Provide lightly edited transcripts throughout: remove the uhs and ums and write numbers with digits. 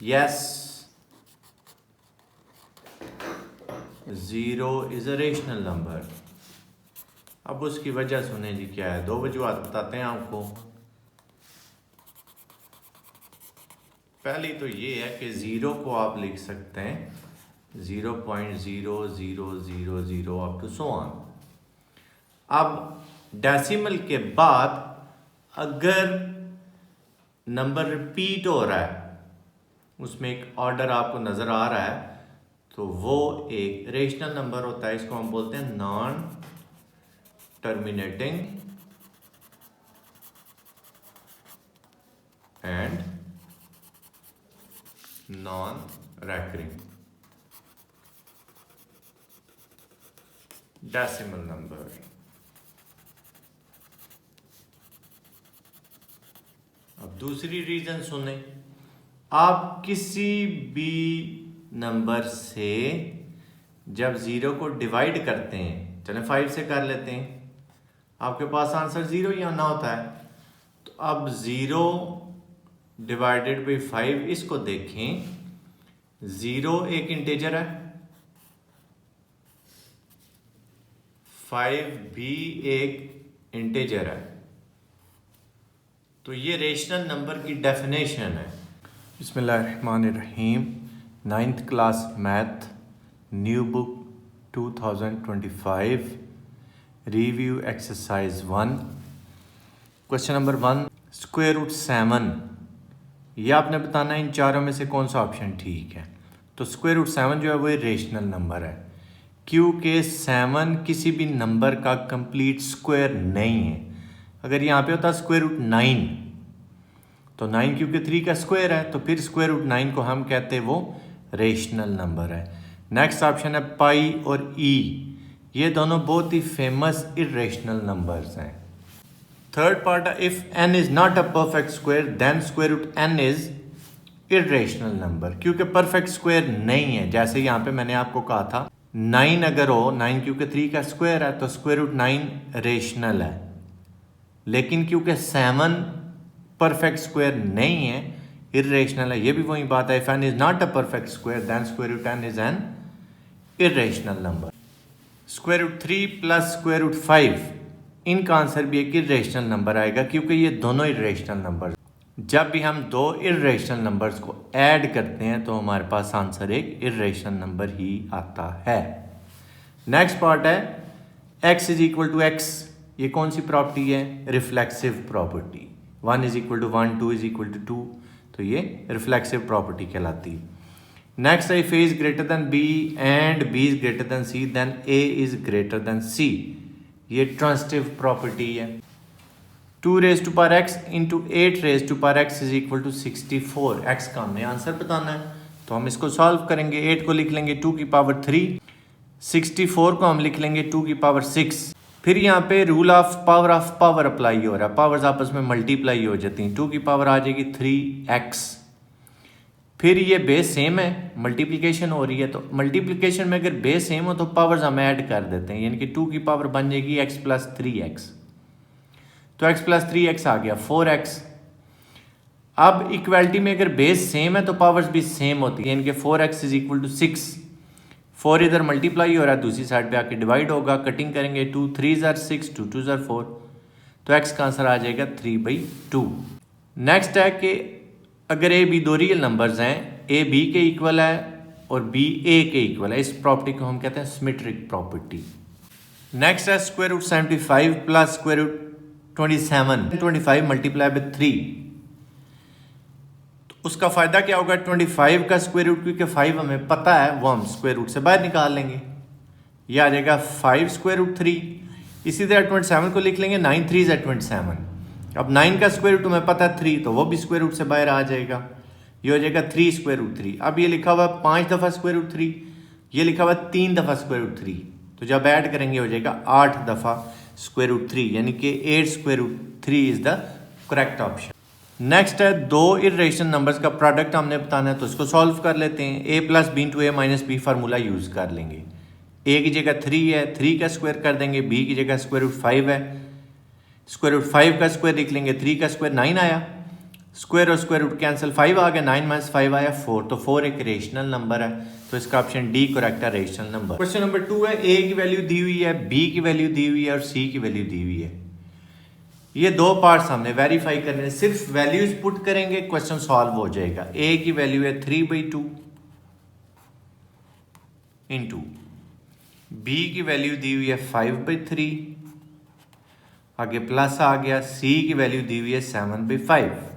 Yes, 0 is a rational number. अब उसकी वजह सुने जी क्या है, दो वजूहत बताते हैं आपको। पहली तो ये है कि 0 को आप लिख सकते हैं 0.0000 अप टू सो ऑन। अब डेसिमल के बाद अगर नंबर रिपीट हो रहा है, उसमें एक ऑर्डर आपको नजर आ रहा है, तो वो एक रेशनल नंबर होता है। इसको हम बोलते हैं non terminating and non recurring decimal number. अब दूसरी रीजन सुने, आप किसी भी नंबर से जब 0 को डिवाइड करते हैं, चलें 5 से कर लेते हैं, आपके पास आंसर 0 ही आना होता है। तो अब 0 डिवाइडेड बाई 5, इसको देखें, 0 एक इंटीजर है, 5 भी एक इंटीजर है, तो ये रेशनल नंबर की डेफिनेशन है। बिस्मिल्लाहिर्रहमानिर्रहीम। 9th class math, new book 2025, review exercise 1, question number 1, square root 7। ये आपने बताना है इन चारों में से कौन सा ऑप्शन ठीक है। तो स्क्वायर रूट 7 जो है वो रेशनल नंबर है, क्योंकि 7 किसी भी नंबर का कंप्लीट स्क्वायर नहीं है। अगर यहाँ पे होता स्क्वायर रूट 9, तो 9 क्योंकि 3 का स्क्वायर है, तो फिर स्क्वायर रूट 9 को हम कहते हैं वो रेशनल नंबर है। नेक्स्ट ऑप्शन है पाई और ई, ये दोनों बहुत ही फेमस इरेशनल नंबर्स हैं। थर्ड पार्ट है, if n is not a perfect square then square root n is irrational number, क्योंकि परफेक्ट स्क्वायर नहीं है। जैसे यहाँ पे मैंने आपको कहा था 9 अगर हो, 9 क्योंकि 3 का स्क्वायर है, तो स्क्वायर रूट 9 रेशनल है। लेकिन क्योंकि 7 परफेक्ट स्क्वायर नहीं है, इरेशनल है। ये भी वही बात है, if n is not a perfect square then square root n is an irrational number. Square root 3 plus square root 5, इनका आंसर भी एक इरेशनल नंबर आएगा, क्योंकि ये दोनों इरेशनल नंबर। जब भी हम दो इरेशनल नंबर्स को ऐड करते हैं तो हमारे पास आंसर एक इरेशनल नंबर ही आता है। नेक्स्ट पार्ट है x is equal to x, ये कौन सी प्रॉपर्टी है, reflexive property. 1 is equal to 1, 2 is equal to 2, तो ये रिफ्लेक्सिव प्रॉपर्टी कहलाती है। नेक्स्ट है, if a is greater than b and b is greater than c then a is greater than c, ये ट्रांजिटिव प्रॉपर्टी है। 2 raise to power x into 8 raise to power x is equal to 64। x का हमें answer बताना है, तो हम इसको solve करेंगे। 8 को लिख लेंगे 2 की पावर 3, 64 को हम लिख लेंगे 2 की पावर 6। फिर यहाँ पे रूल ऑफ पावर अप्लाई हो रहा है, पावर्स आपस में मल्टीप्लाई हो जाती हैं। 2 की पावर आ जाएगी 3x, फिर ये बेस सेम है, मल्टीप्लिकेशन हो रही है, तो मल्टीप्लिकेशन में अगर बेस सेम हो तो पावर्स हम ऐड कर देते हैं, यानी कि 2 की पावर बन जाएगी x प्लस 3x, तो x प्लस 3x आ गया 4x। अब इक्वालिटी में अगर बेस सेम है तो पावर्स भी सेम होती है, यानी कि 4x इज इक्वल टू 6। 4 इधर मल्टीप्लाई हो रहा है, दूसरी साइड पे आके डिवाइड होगा, कटिंग करेंगे 2 3 ज़ार 6, 2 2 ज़ार 4, तो x का आंसर आ जाएगा 3/2। नेक्स्ट है कि अगर a b दो रियल नंबर्स हैं, a b के इक्वल है और b a के इक्वल है, इस प्रॉपर्टी को हम कहते हैं सिमेट्रिक प्रॉपर्टी। नेक्स्ट है square root 75 plus square root 27, 25 multiply by 3, तो उसका फायदा क्या होगा, 25 का स्क्वायर रूट, क्योंकि 5 हमें पता है, वो हम स्क्वायर रूट से बाहर निकाल लेंगे, ये आ जाएगा 5 स्क्वायर रूट 3। इसी तरह 27 को लिख लेंगे 9 3 ज़ा 27। अब 9 का स्क्वायर रूट हमें पता है 3, तो वो भी स्क्वायर रूट से बाहर आ जाएगा, ये हो जाएगा 3 स्क्वायर रूट 3। अब ये लिखा हुआ 5 दफ़ा स्क्वायर रूट 3, ये लिखा हुआ 3 दफ़ा स्क्वायर रूट 3, तो जब ऐड करेंगे हो जाएगा 8 दफ़ा स्क्वायर रूट 3, यानी कि 8 square root 3 is the correct option. Next है, दो इरेशनल नंबर्स का प्रोडक्ट हमने बताना है, तो इसको सॉल्व कर लेते हैं। a plus B into A minus B formula use कर लेंगे। a की जगह 3 है, 3 का स्क्वायर कर देंगे, b की जगह स्क्वायर रूट 5 है, स्क्वायर रूट 5 का स्क्वायर लिख लेंगे, 3 का स्क्वायर 9 आया, स्क्वायर और स्क्वायर रूट कैंसिल, 5 आ गया, 9 माइनस 5 आया 4, तो 4 एक रेशनल नंबर है, तो इसका ऑप्शन डी करेक्ट है, रेशनल नंबर। क्वेश्चन नंबर 2 है, ए की वैल्यू दी हुई है, बी की वैल्यू दी हुई है और सी की वैल्यू दी हुई है। ये दो पार्ट्स हमने वेरीफाई करने हैं, सिर्फ वैल्यूज पुट करेंगे क्वेश्चन सॉल्व हो जाएगा। ए की वैल्यू है 3/2 इंटू, बी की वैल्यू दी हुई है 5/3, आगे प्लस आ गया, सी की वैल्यू दी हुई है 7/5।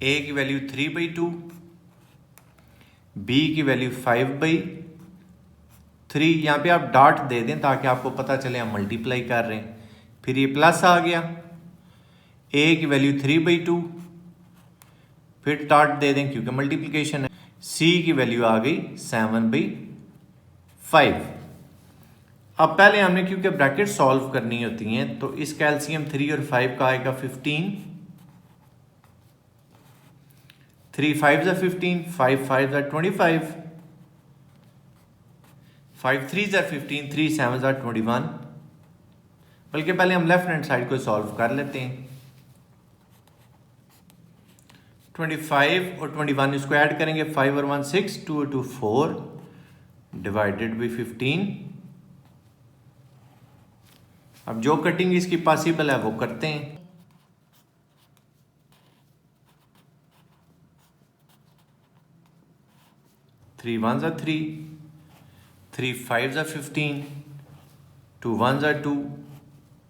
ए की वैल्यू 3/2, बी की वैल्यू 5/3, यहां पे आप डॉट दे दें ताकि आपको पता चले हम मल्टीप्लाई कर रहे हैं। फिर ये प्लस आ गया, ए की वैल्यू 3/2, फिर डॉट दे दें क्योंकि मल्टीप्लिकेशन है। सी की वैल्यू आ गई 7/5। अब पहले हमने क्योंकि ब्रैकेट सॉल्व करनी होती हैं, तो इसका एलसीएम 3 और 5 का आएगा 15, 3 5 ज़ा 15, 5 5 ज़ा 25, 5 3 ज़ा 15, 3 7 ज़ा 21। बल्कि पहले हम लेफ्ट हैंड साइड को सॉल्व कर लेते हैं। 25 और 21 इसको ऐड करेंगे, 5 और 1 6, 2 और 2 4, डिवाइडेड बाई 15। अब जो कटिंग इसकी पॉसिबल है वो करते हैं। 3 1 ज़ा 3, 3 5 ज़ा 15, 2 1 ज़ा 2,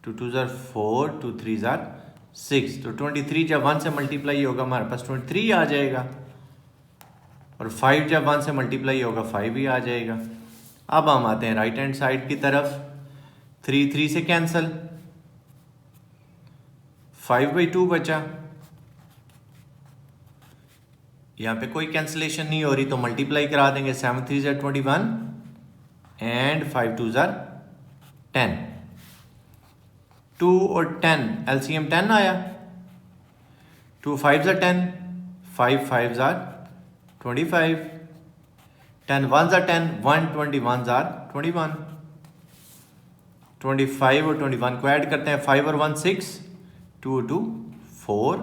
2 2 ज़ा 4, 2 3 ज़ा 6, तो 23 जब 1 से मल्टीप्लाई होगा हमारे पास 23 आ जाएगा, और 5 जब 1 से मल्टीप्लाई होगा 5 ही आ जाएगा। अब हम आते हैं राइट हैंड साइड की तरफ, 3 3 से कैंसल, 5/2 बचा, यहाँ पे कोई कैंसिलेशन नहीं हो रही तो मल्टीप्लाई करा देंगे, 7 3 ज़ा 21 एंड 5 2 ज़ा 10, 2 और 10 एलसीएम 10 आया, 2 5 ज़ा 10, 5 5 ज़ा 25, 10 1 ज़ा 10, 1 21 ज़ा 21, 25 और 21 को ऐड करते हैं, 5 और 1 6, 2 और 2 4।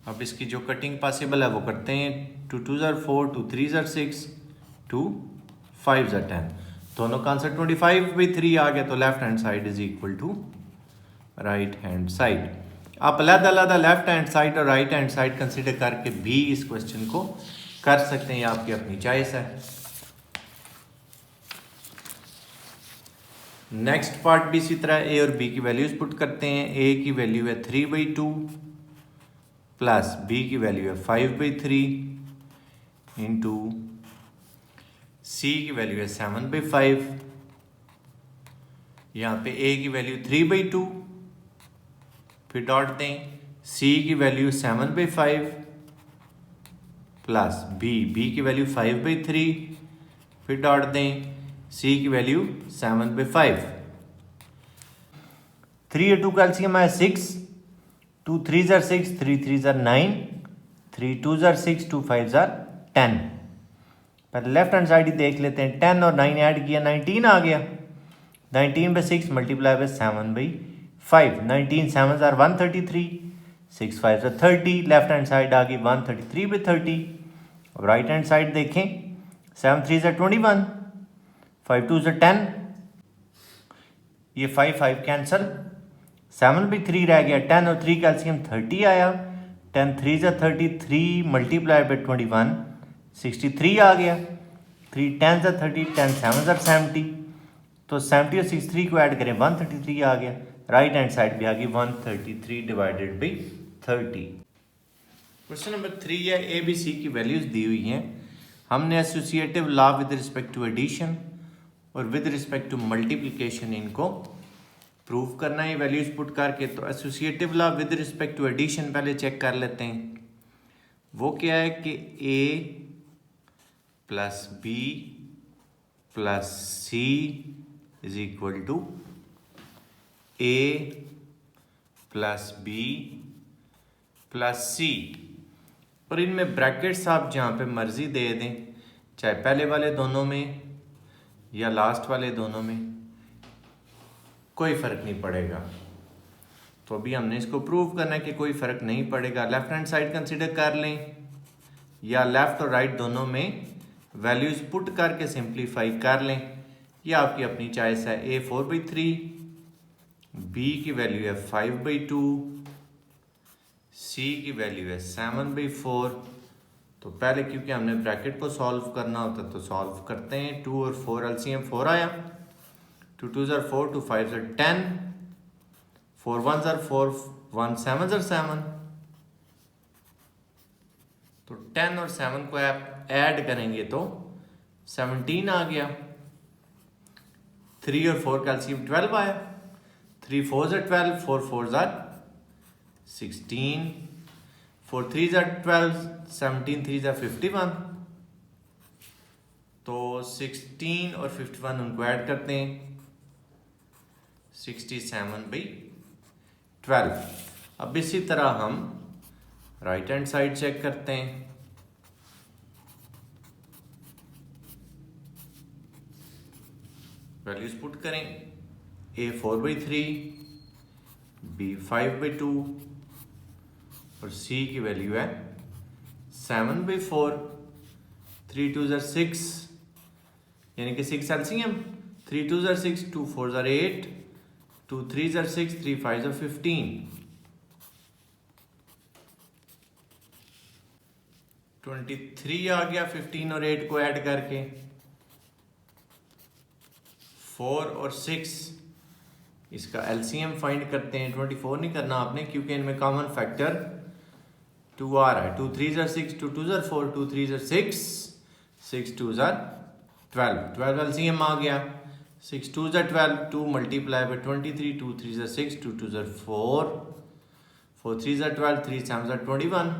अब इसकी जो कटिंग पॉसिबल है वो करते हैं, 2 2 ज़ा 4, 2 3 ज़ा 6, 2 5 ज़ा 10, दोनों का आंसर 25/3 आ गया, तो left hand side is equal to right hand side. आप अलग-अलग लेफ्ट हैंड साइड और राइट हैंड साइड कंसीडर करके भी इस क्वेश्चन को कर सकते हैं, आपकी अपनी चॉइस है। नेक्स्ट पार्ट भी इसी तरह ए और बी की वैल्यूज पुट करते हैं। ए की वैल्यू है 3/2 प्लस बी की वैल्यू है 5/3 इंटू सी की वैल्यू है 7/5। यहाँ पे ए की वैल्यू 3/2, फिर डॉट दें, सी की वैल्यू 7/5 प्लस बी की वैल्यू 5/3, फिर डॉट दें, सी की वैल्यू 7/5। 3 और 2 का एलसीएम है 6, 2 3 ज़ा 6, 3 3 ज़ा 9, 3 2 ज़ा 6, 2 5 ज़ा 10। पहले लेफ्ट हैंड साइड ही देख लेते हैं, 10 और 9 ऐड किया 19 आ गया, 19/6 मल्टीप्लाई बाय 7/5, 19 7 ज़ा 133, 6 5 ज़ा 30, लेफ्ट हैंड साइड आ गई 133/30। अब राइट हैंड साइड देखें, 7 3 ज़ा 21, 5 2 ज़ा 10, ये 5 5 कैंसल, 7/3 रह गया, 10 और 3 का एलसीएम 30 आया, 10 3 ज़ा 33 मल्टीप्लाई बाय 21, 63 आ गया, 3 10 ज़ा 30, 10 7 ज़ा 70, तो 70 और 63 को ऐड करें 133 आ गया, राइट हैंड साइड भी आ गई 133 डिवाइडेड बाई 30। क्वेश्चन नंबर 3 है, ए बी सी की वैल्यूज दी हुई हैं, हमने associative law with respect to addition और विद रिस्पेक्ट टू मल्टीप्लिकेशन इनको प्रूव करना है वैल्यूज पुट करके। तो associative law with respect to addition पहले चेक कर लेते हैं, वो क्या है कि A plus B plus C is equal to A plus B plus C, और इनमें ब्रैकेट्स आप जहाँ पे मर्जी दे दें, चाहे पहले वाले दोनों में या लास्ट वाले दोनों में, कोई फर्क नहीं पड़ेगा। तो अभी हमने इसको प्रूव करना है कि कोई फ़र्क नहीं पड़ेगा। लेफ्ट हैंड साइड कंसिडर कर लें या लेफ़्ट और राइट दोनों में वैल्यूज़ पुट करके सिंप्लीफाई कर लें, यह आपकी अपनी चॉइस है। ए 4/3, बी की वैल्यू है 5/2, सी की वैल्यू है 7/4। तो पहले क्योंकि हमने ब्रैकेट को सॉल्व करना होता तो सॉल्व करते हैं। 2 और 4 एलसीएम 4 आया, 2 2s are 4, 2 5s are 10, 4 1s are 4, 1 7s are 7। तो 10 और 7 को आप ऐड करेंगे तो 17 आ गया। 3 और 4 का एलसीएम 12 आया, 3 4s are 12, 4 4s are 16, 4 3s are 12, 17 3s are 51। तो 16 और 51 उनको ऐड करते हैं, 67/12। अब इसी तरह हम राइट हैंड साइड चेक करते हैं। वैल्यूज पुट करें, ए 4/3, बी 5/2 और सी की वैल्यू है 7/4। 3 2s are 6, यानी कि 6 LCM, 3 2s are 6, 2 4s are 8, 2 3s are 6, 3 5s are 15। 23 आ गया 15 और 8 को ऐड करके। 4 और 6 इसका एलसीएम फाइंड करते हैं। 24 नहीं करना आपने क्योंकि इनमें कॉमन फैक्टर 2 आ रहा है। 2 3s are 6, 2 2s are 4, 2 3s are 6, 6 2s are 12, 12 LCM आ गया। 6 2s are 12, 2 multiply by 23, 2 3s are 6, 2 2s are 4, 4 3s are 12, 3 7s are 21।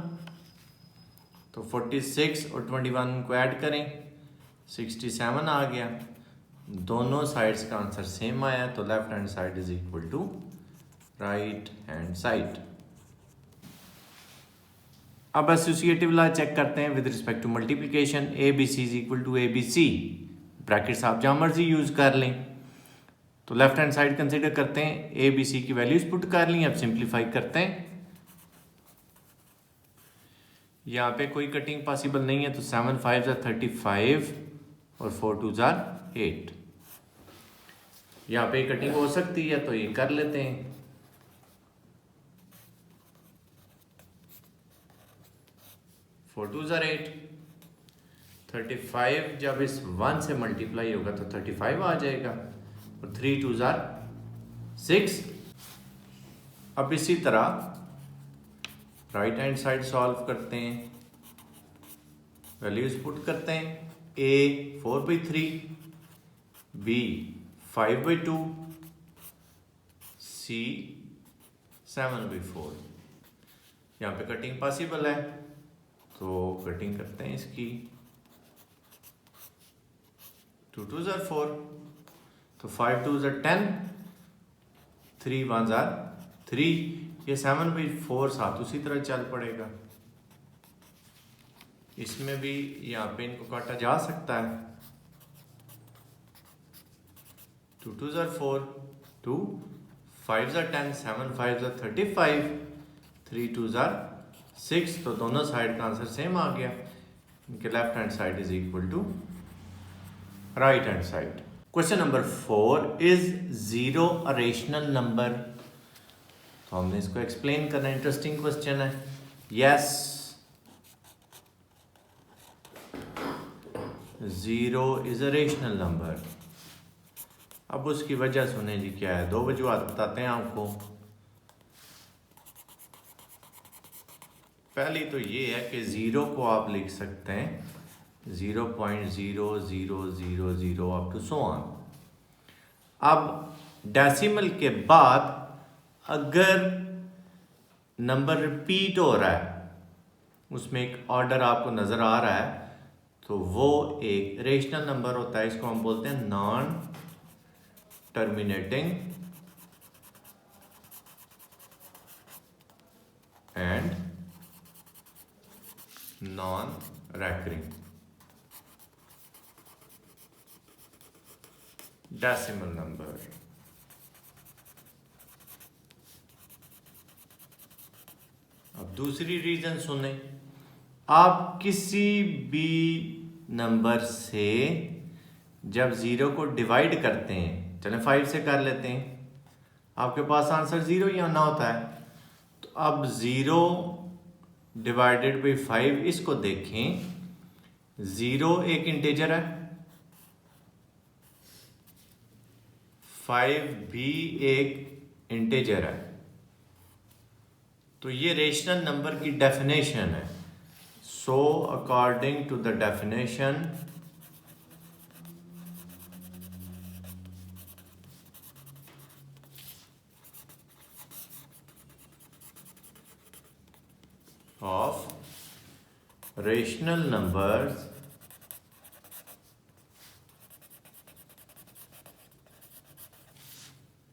तो 46 और 21 को ऐड करें, 67 आ गया। दोनों साइड्स का आंसर सेम आया, तो left hand side is equal to right hand side. अब एसोसिएटिव लॉ चेक करते हैं with respect to multiplication. A B C is equal to A B C, brackets आप जहाँ मर्जी यूज कर लें। तो लेफ्ट हैंड साइड कंसिडर करते हैं, ए बी सी की वैल्यूज पुट कर ली। अब सिंप्लीफाई करते हैं, यहाँ पे कोई कटिंग पॉसिबल नहीं है तो 7 5s are 35 और 4 2s are 8। यहाँ पे कटिंग हो सकती है तो ये कर लेते हैं। 4 2s are 8, 35 जब इस 1 से मल्टीप्लाई होगा तो 35 आ जाएगा और 3 2s are 6। अब इसी तरह राइट हैंड साइड सॉल्व करते हैं, वैल्यूज पुट करते हैं। ए 4/3, बी 5/2, सी 7/4। यहाँ पे कटिंग पॉसिबल है तो कटिंग करते हैं इसकी। 2 2s are 4, तो 5 2s are 10, 3 1s are 3। ये 7/4 साथ उसी तरह चल पड़ेगा। इसमें भी यहाँ पे इनको काटा जा सकता है। 2 2s are 4, 2 5s are 10, 7 5s are 35, 3 2s are 6। तो दोनों साइड का आंसर सेम आ गया। इनके left hand side is equal to right hand side. Question number 4, is 0 a rational number? तो हमने इसको एक्सप्लेन करना, इंटरेस्टिंग क्वेश्चन है। Yes, 0 is a rational number. अब उसकी वजह सुने जी क्या है। 2 वजूहात बताते हैं आपको। पहली तो ये है कि 0 को आप लिख सकते हैं 0.0000 अप टू सो ऑन। अब डेसिमल के बाद अगर नंबर रिपीट हो रहा है, उसमें एक ऑर्डर आपको नजर आ रहा है, तो वो एक रेशनल नंबर होता है। इसको हम बोलते हैं non terminating and non recurring decimal number. दूसरी रीजन सुने, आप किसी भी नंबर से जब 0 को डिवाइड करते हैं, चलें 5 से कर लेते हैं, आपके पास आंसर 0 ही आना होता है। तो अब 0 डिवाइडेड बाई 5, इसको देखें, 0 एक इंटीजर है, 5 भी एक इंटीजर है, तो ये रेशनल नंबर की डेफिनेशन है। So according to the definition of rational numbers,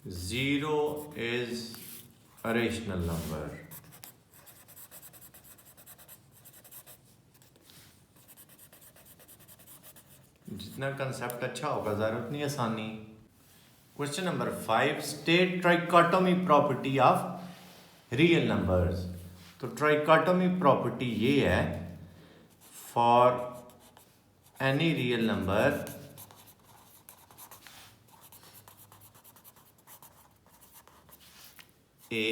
zero is a rational number. जितना कंसेप्ट अच्छा होगा ज़रा उतनी आसानी। Question number 5, state trichotomy property of real numbers. तो ट्राइकोटोमी प्रॉपर्टी ये है, for any real number a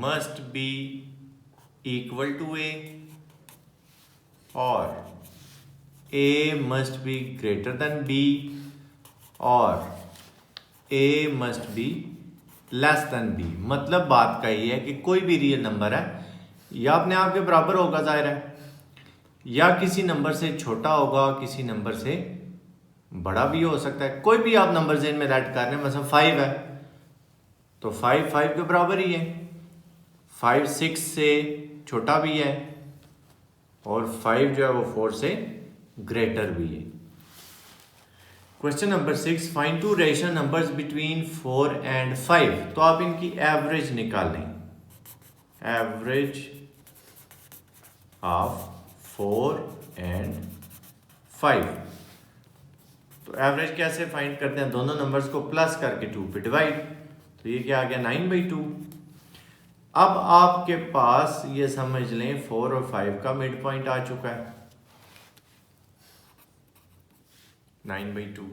must be equal to a, or a must be greater than b, or a must be less than B. मतलब बात का ये है कि कोई भी रियल नंबर है या अपने आप के बराबर होगा जाहिर है, या किसी नंबर से छोटा होगा, किसी नंबर से बड़ा भी हो सकता है। कोई भी आप नंबर जेन में ऐड कर रहे हैं, मतलब 5 है तो 5 5 के बराबर ही है, 5 6 से छोटा भी है, और 5 जो है वो 4 से ग्रेटर भी है। Question number 6, find two rational numbers between 4 and 5। तो आप इनकी एवरेज निकालें, एवरेज ऑफ 4 एंड 5। तो एवरेज कैसे फाइंड करते हैं, दोनों नंबर्स को प्लस करके 2 पे डिवाइड, तो ये क्या आ गया 9/2। अब आपके पास ये समझ लें 4 और 5 का मिड पॉइंट आ चुका है 9/2।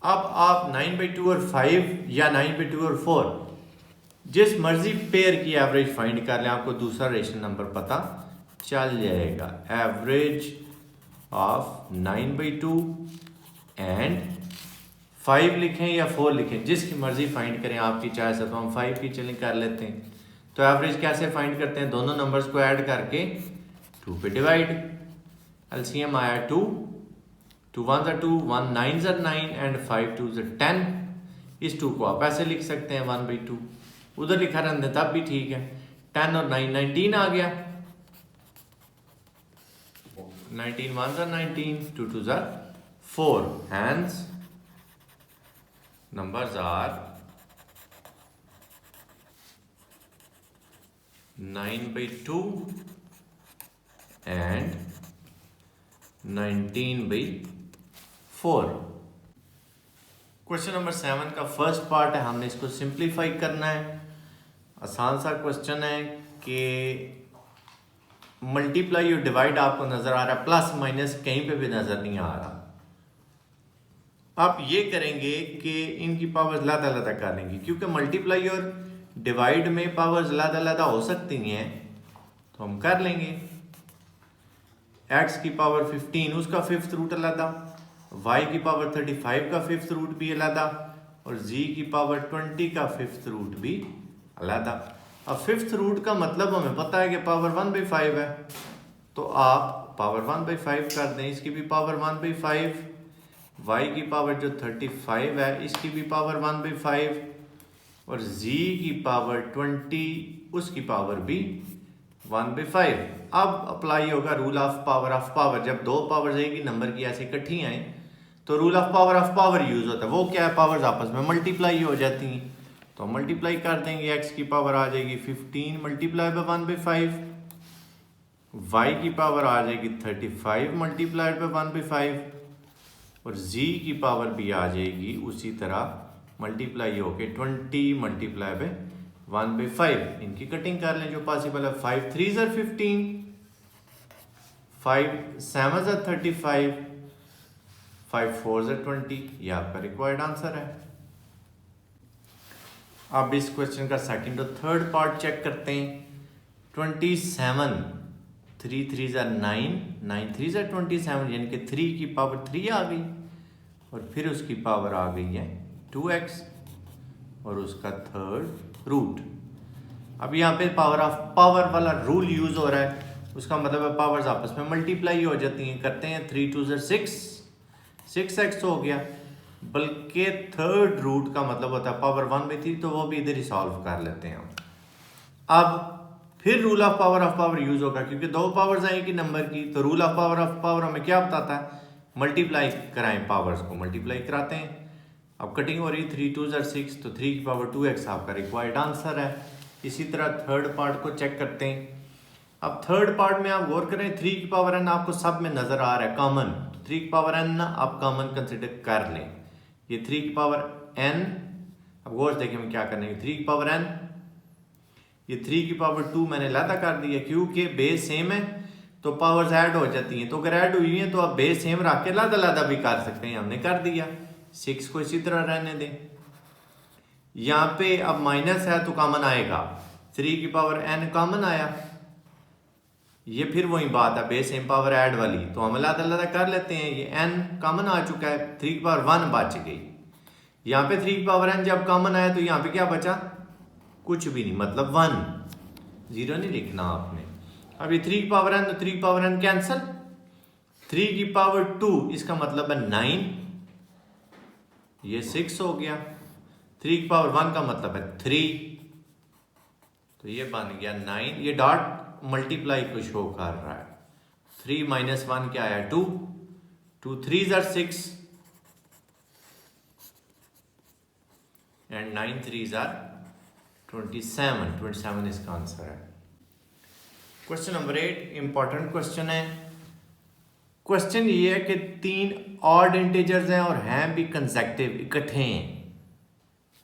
अब आप 9/2 और 5 या 9/2 और 4 जिस मर्जी पेयर की एवरेज फाइंड कर लें, आपको दूसरा रेशनल नंबर पता चल जाएगा। एवरेज ऑफ 9/2 एंड 5 लिखें या 4 लिखें, जिसकी मर्जी फाइंड करें आपकी चॉइस है। तो हम 5 की चलें कर लेते हैं। तो एवरेज कैसे फाइंड करते हैं, दोनों नंबर्स को ऐड करके 2 पे डिवाइड, एलसीएम आया 2, 2 1 2, 1 9 9 एंड 5 2 10। इस 2 को आप ऐसे लिख सकते हैं 1/2, उधर लिखा रहने दें तब भी ठीक है। 10 और 9 19 आ गया, 19 1 19, 2 2 4, hence numbers are 9/2 and 19/4। Question number 7 का फर्स्ट पार्ट है, हमने इसको सिंप्लीफाई करना है। आसान सा क्वेश्चन है कि मल्टीप्लाई और डिवाइड आपको नजर आ रहा है, प्लस माइनस कहीं पे भी नजर नहीं आ रहा। आप ये करेंगे कि इनकी पावर्स अलग-अलग कर लेंगे, क्योंकि मल्टीप्लाई और डिवाइड में पावर्स अलग-अलग हो सकती हैं, तो हम कर लेंगे। x की पावर 15 उसका फिफ्थ रूट अलग, y की पावर 35 का फिफ्थ रूट भी अलग, और z की पावर 20 का फिफ्थ रूट भी अलग। अब फिफ्थ रूट का मतलब हमें पता है कि पावर 1/5 है, तो आप पावर 1/5 कर दें। इसकी भी पावर 1/5, y की पावर जो 35 है इसकी भी पावर 1/5, और z की पावर 20 उसकी पावर भी 1/5। अब अप्लाई होगा रूल ऑफ पावर। जब दो पावर्स एक ही नंबर की ऐसे इकट्ठी आए तो रूल ऑफ पावर यूज होता है। वो क्या है, पावर्स आपस में मल्टीप्लाई हो जाती हैं, तो मल्टीप्लाई कर देंगे। x की पावर आ जाएगी 15 मल्टीप्लाई बाय 1/5, y की पावर आ जाएगी 35 मल्टीप्लाइड बाय 1/5, और z की पावर भी आ जाएगी उसी तरह मल्टीप्लाई होके 20 मल्टीप्लाई बाय 1/5 इनकी कटिंग कर लें जो पॉसिबल है। 5 3 ज़र 15, 5 7 ज़र 35, 5 4 ज़र 20। ये आपका रिक्वायर्ड आंसर है। अब इस क्वेश्चन का सेकंड और थर्ड पार्ट चेक करते हैं। 27 3 3 ज़र 9, 9 3 ज़र 27 यानी कि 3 की पावर 3 आ गई और फिर उसकी पावर आ गई है 2x और उसका थर्ड रूट। अब यहाँ पे पावर ऑफ पावर वाला रूल यूज हो रहा है, उसका मतलब है पावर्स आपस में मल्टीप्लाई हो जाती हैं। करते हैं 3 2 ज़र 6, 6x हो गया, बल्कि थर्ड रूट का मतलब होता है पावर 1/3, तो वो भी इधर ही सॉल्व कर लेते हैं हम। अब फिर रूल ऑफ पावर यूज होगा क्योंकि दो पावर्स आएगी नंबर की, तो रूल ऑफ पावर हमें क्या बताता है, मल्टीप्लाई कराएं, पावर्स को मल्टीप्लाई कराते हैं। अब कटिंग हो रही है 3 2 ज़र 6, तो 3 की पावर 2x आपका रिक्वायर्ड आंसर है। इसी तरह थर्ड पार्ट को चेक करते हैं। अब थर्ड पार्ट में आप गौर करें, 3 की पावर n आपको सब में नजर आ रहा है कॉमन, तो 3 की पावर n आप कॉमन कंसिडर कर लें। ये 3 की पावर n, अब गौर से देखें हम क्या करने, 3 की पावर n, ये 3 की पावर 2 मैंने अलहदा कर दिया क्योंकि बेस सेम है तो पावर्स ऐड हो जाती हैं, तो अगर ऐड हुई हैं तो आप बेस सेम रख के अलहदा अलहदा भी कर सकते हैं, हमने कर दिया। 6 को इसी तरह रहने दें। यहाँ पे अब माइनस है तो कॉमन आएगा, 3 की पावर n कॉमन आया, ये फिर वही बात है बेस सेम पावर ऐड वाली, तो हम अलग अलग कर लेते हैं। ये n कॉमन आ चुका है, 3 की पावर 1 बच गई। यहाँ पे 3 की पावर n जब कॉमन आया तो यहाँ पे क्या बचा, कुछ भी नहीं, मतलब 1, 0 नहीं लिखना आपने। अब ये 3 की पावर n, तो 3 की पावर n कैंसल, 3 की पावर 2 इसका मतलब है 9, ये 6 हो गया, 3 की पावर 1 का मतलब है 3, तो ये बन गया 9। ये डॉट मल्टीप्लाई को शो कर रहा है। 3 माइनस 1 क्या आया 2, 2 3 ज़र 6 एंड 9 3 ज़र 27, 27 इसका आंसर है। क्वेश्चन नंबर 8 इंपॉर्टेंट क्वेश्चन है। क्वेश्चन ये है कि 3 ऑड इंटीजर्स हैं और हैं भी कंसेक्टिव, इकट्ठे हैं,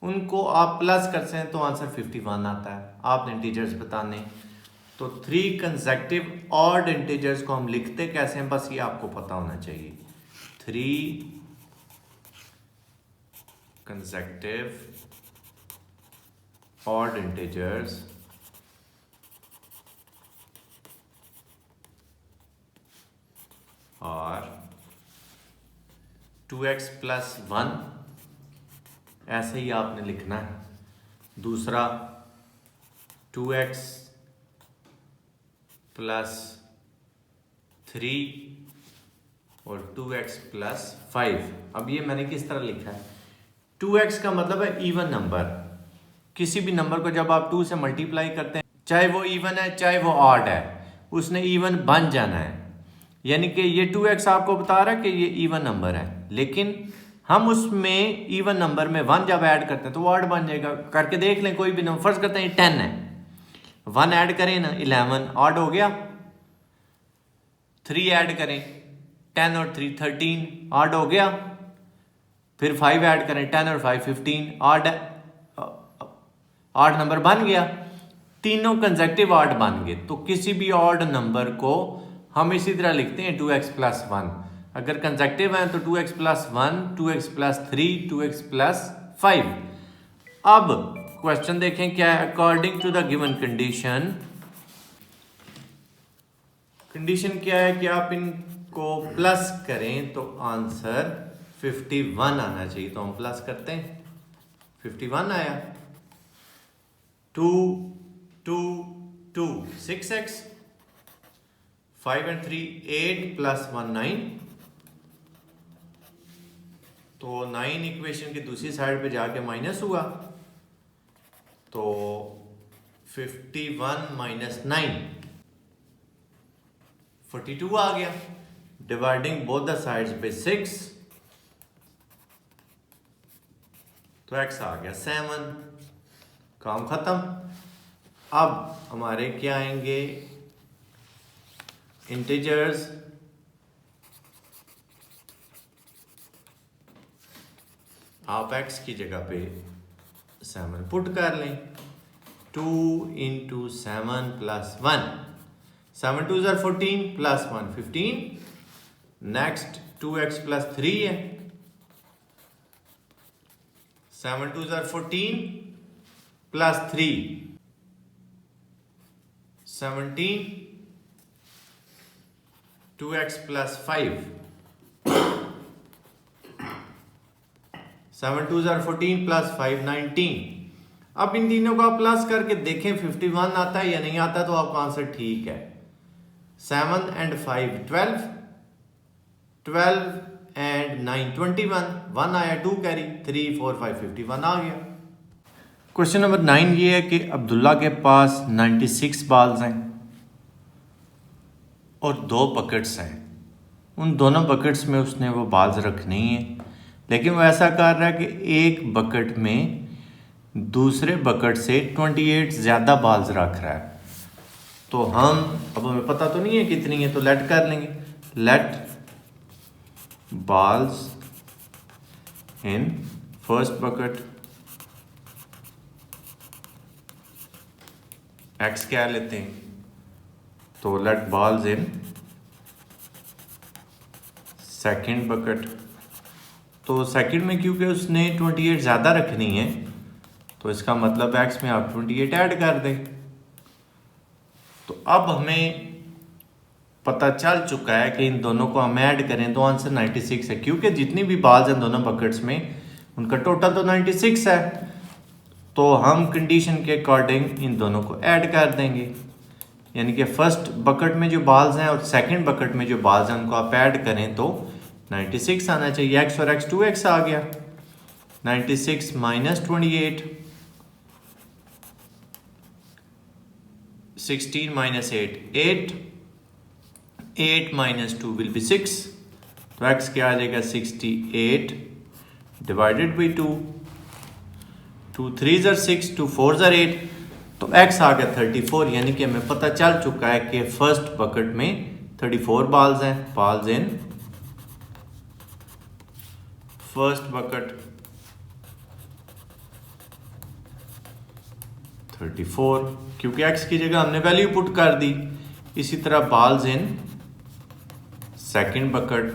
उनको आप प्लस करते हैं तो आंसर 51 आता है। आपने इंटीजर्स बताने, तो 3 कंसेक्टिव ऑड इंटीजर्स को हम लिखते कैसे हैं, बस ये आपको पता होना चाहिए। 3 कंसेक्टिव ऑड इंटीजर्स और 2x + 1, ऐसे ही आपने लिखना है। दूसरा 2x + 3 और 2x + 5। अब ये मैंने किस तरह लिखा है, 2x का मतलब है इवन नंबर, किसी भी नंबर को जब आप 2 से मल्टीप्लाई करते हैं, चाहे वो इवन है चाहे वो ऑड है, उसने इवन बन जाना है। यानी कि ये 2x आपको बता रहा है कि ये इवन नंबर है, लेकिन हम उसमें इवन नंबर में 1 जब ऐड करते हैं तो वो ऑड बन जाएगा। करके देख लें कोई भी नंबर, फर्ज करते हैं 10 है, 1 ऐड करें ना 11 ऑड हो गया, 3 ऐड करें 10 और 3 13 ऑड हो गया, फिर 5 ऐड करें 10 और 5 15 ऑड नंबर बन गया। तीनों कंसेक्टिव ऑड बन गए, तो किसी भी ऑड नंबर को हम इसी तरह लिखते हैं 2x + 1। अगर कंसेक्टिव है तो 2x + 1, 2x + 3, 2x + 5। अब क्वेश्चन देखें क्या है, according to the given condition, condition क्या है कि आप इनको प्लस करें तो आंसर 51 आना चाहिए, तो हम प्लस करते हैं, 51 आया। 2 2 2 6x, 5 and 3 8 + 1 9, तो 9 इक्वेशन की दूसरी साइड पे जाके माइनस हुआ, तो 51 - 9 42 आ गया। डिवाइडिंग बोथ द साइड्स पे 6, तो x आ गया 7, काम खत्म। अब हमारे क्या आएंगे इंटीजर्स, आप x की जगह पे 7 पुट कर लें, 2 into 7 plus 1. 7 2s are 14 plus 1 15. Next 2x plus 3 है. 7 2s are 14 plus 3 17. 2x plus 5. 7 2s are 14 plus 5 19. अब इन तीनों को आप प्लस करके देखें 51 आता है या नहीं आता, तो आपका आंसर ठीक है. 7 and 5 12, 12 and 9 21, 1 आया 2 कैरी, 3 4 5 51 आ गया. क्वेश्चन नंबर 9 ये है कि अब्दुल्ला के पास 96 बाल्स हैं और 2 बकेट्स हैं. उन दोनों बकेट्स में उसने वो बाल्स रखनी है, लेकिन वो ऐसा कर रहा है कि एक बकेट में दूसरे बकेट से 28 ज़्यादा बाल्स रख रहा है. तो हम, अब हमें पता तो नहीं है कितनी है, तो लेट कर लेंगे. Let balls in first bucket X क्या लेते हैं, तो let balls in second bucket. तो सेकंड में क्योंकि उसने 28 ज़्यादा रखनी है, तो इसका मतलब एक्स में आप 28 ऐड कर दें. तो अब हमें पता चल चुका है कि इन दोनों को हम ऐड करें तो आंसर 96 है, क्योंकि जितनी भी बाल्स हैं दोनों बकेट्स में उनका टोटल तो 96 है. तो हम कंडीशन के अकॉर्डिंग इन दोनों को ऐड कर देंगे, यानी कि फर्स्ट बकेट में जो बाल्स हैं और सेकंड बकेट में जो बाल्स हैं उनको आप ऐड करें तो 96 आना चाहिए. एक्स और एक्स 2x आ गया. 96 minus 28, 16 minus 8 8, 8 minus 2 will be 6. तो x क्या आ जाएगा 68 divided by 2. 2 3s are 6, 2 4s are 8. तो x आ गया 34, यानी कि हमें पता चल चुका है कि फर्स्ट बकेट में 34 बाल्स हैं. बाल्स इन फर्स्ट बकेट 34, क्योंकि x की जगह हमने वैल्यू पुट कर दी. इसी तरह बाल्स इन सेकंड बकेट,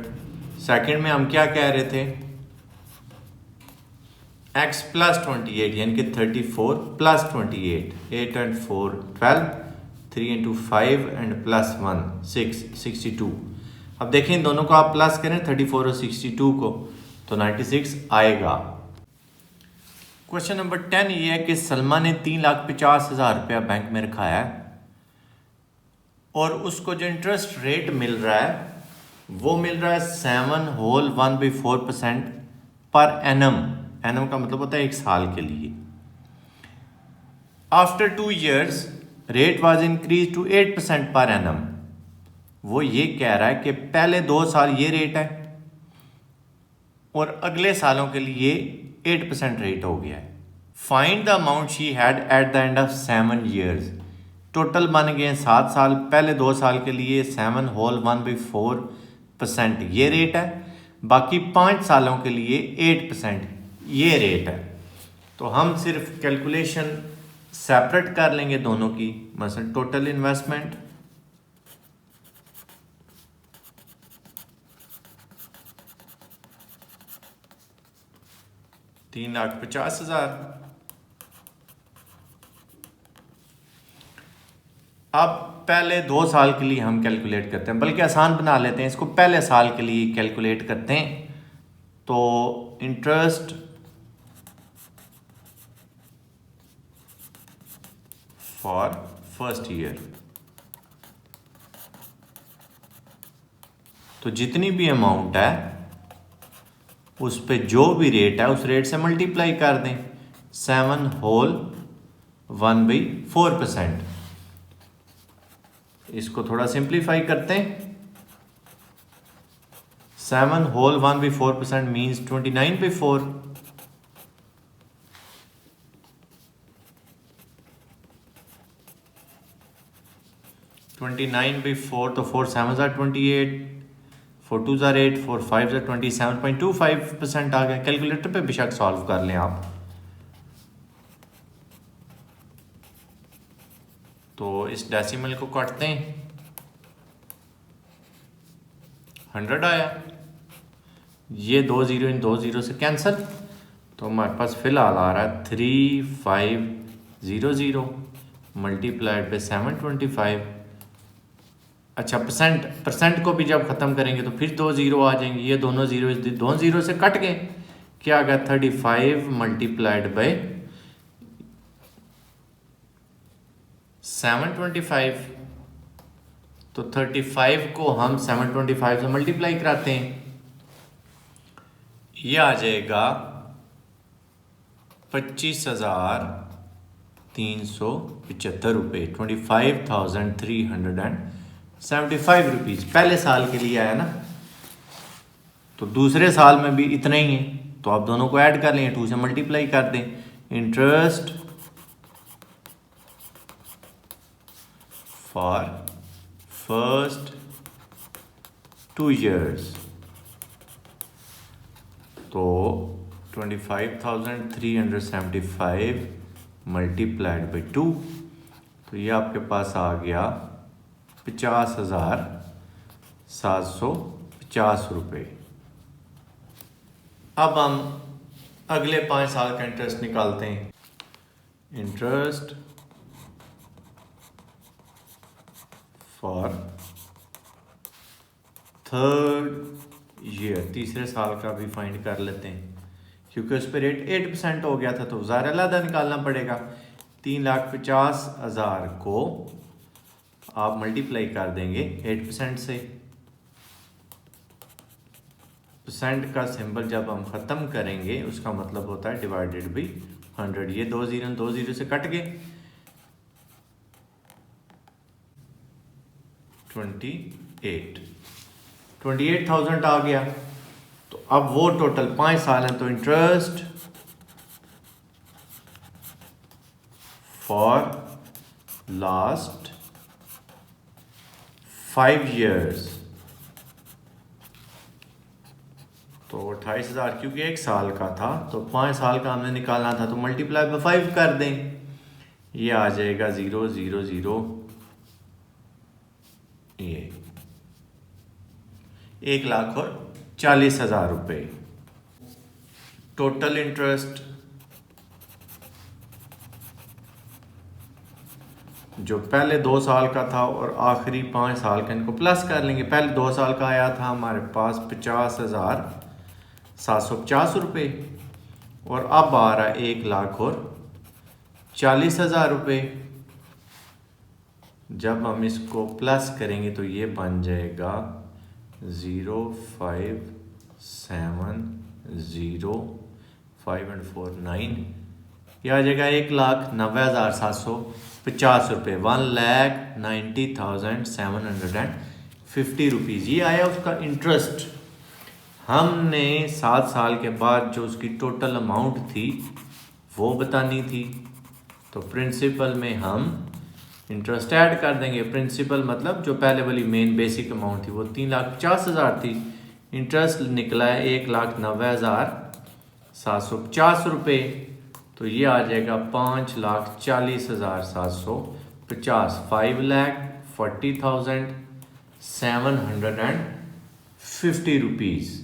सेकंड में हम क्या कह रहे थे, x प्लस 28, यानी कि 34 plus 28, 8 and 4 12, 3 into 5 and plus 1 6 62. अब देखें इन दोनों को आप प्लस करें 34 और 62 को, तो 96 आएगा. क्वेश्चन नंबर 10 ये है कि सलमा ने 3,50,000 रुपया बैंक में रखा है और उसको जो इंटरेस्ट रेट मिल रहा है वो मिल रहा है 7 होल 1/4% पर एनम. एनम का मतलब होता है एक साल के लिए. After 2 years rate was increase to 8% per annum. वो ये कह रहा है कि पहले 2 साल ये रेट है और अगले सालों के लिए 8% रेट हो गया है. Find the amount she had at the end of 7 years. Total बन गए 7 साल. पहले 2 साल के लिए 7 होल 1/4% ये रेट है, बाकी 5 सालों के लिए 8% ये रेट है. तो हम सिर्फ कैलकुलेशन सेपरेट कर लेंगे दोनों की. मसलन टोटल इन्वेस्टमेंट $3,50,000. अब पहले 2 साल के लिए हम कैलकुलेट करते हैं, बल्कि आसान बना लेते हैं इसको, पहले साल के लिए कैलकुलेट करते हैं. तो इंटरेस्ट फॉर फर्स्ट ईयर, तो जितनी भी अमाउंट है उस पे जो भी रेट है उस रेट से मल्टीप्लाई कर दें. 7 होल 1/4%. इसको थोड़ा सिंप्लीफाई करते हैं. 7 होल 1/4% मीन्स 29/4. 29/4, तो 4 7s are 28, 4 2s are 8, 4 5s are 27.25% आ गया. कैलकुलेटर पे बेशक सॉल्व कर लें आप. तो इस डेसिमल को काटते हैं, 100 आया। ये 2 जीरो इन 2 जीरो से कैंसिल, तो हमारे पास फिलहाल आ रहा है 3500 मल्टीप्लाइड बाई 725। अच्छा, परसेंट को भी जब ख़त्म करेंगे तो फिर 2 जीरो आ जाएंगे, ये दोनों जीरो से कट गए, क्या आ गया 35 मल्टीप्लाइड बाई 725। तो 35 को हम 725 से मल्टीप्लाई कराते हैं, ये आ जाएगा 25,375 रुपये, 25,375 रुपीज़ पहले साल के लिए आया ना। तो दूसरे साल में भी इतना ही है, तो आप दोनों को ऐड कर लें, 2 से मल्टीप्लाई कर दें। इंटरेस्ट फॉर फर्स्ट 2 years, तो 25,375 मल्टीप्लाइड बाई 2, तो ये आपके पास आ गया 50,750 रुपये। अब हम अगले 5 साल का इंटरेस्ट निकालते हैं। इंटरेस्ट फॉर थर्ड ईयर, तीसरे साल का भी फाइंड कर लेते हैं, क्योंकि उस पर रेट 8% हो गया था, तो ज़ाहिर अलग निकालना पड़ेगा। 3,50,000 को आप मल्टीप्लाई कर देंगे 8% से। परसेंट का सिंबल जब हम ख़त्म करेंगे उसका मतलब होता है डिवाइडेड बाई 100। ये 2 जीरो से कट गए, 28,000 आ गया। तो अब वो टोटल 5 साल हैं, तो इंटरेस्ट फॉर लास्ट 5 years, तो 28,000 क्योंकि 1 साल का था, तो 5 साल का हमने निकालना था, तो मल्टीप्लाई बाई 5 कर दें, ये आ जाएगा 0,0,0, ये 1,40,000 रुपये। टोटल इंटरेस्ट जो पहले 2 साल का था और आखिरी 5 साल का, इनको प्लस कर लेंगे। पहले 2 साल का आया था हमारे पास 50,750 रुपये, और अब आ रहा है 1,40,000 रुपये। जब हम इसको प्लस करेंगे तो ये बन जाएगा 0,570, 5 and 4 9, यह आ जाएगा 1,90,750 रुपये, 1,90,750 रुपीज़। ये आया उसका इंटरेस्ट। हमने 7 साल के बाद जो उसकी टोटल अमाउंट थी वो बतानी थी, तो प्रिंसिपल में हम इंटरेस्ट ऐड कर देंगे। प्रिंसिपल मतलब जो पहले वाली मेन बेसिक अमाउंट थी वो 3,50,000 थी, इंटरेस्ट निकला है 1,90,750 रुपये, तो ये आ जाएगा 5,40,750, 5,40,750 रुपीज़।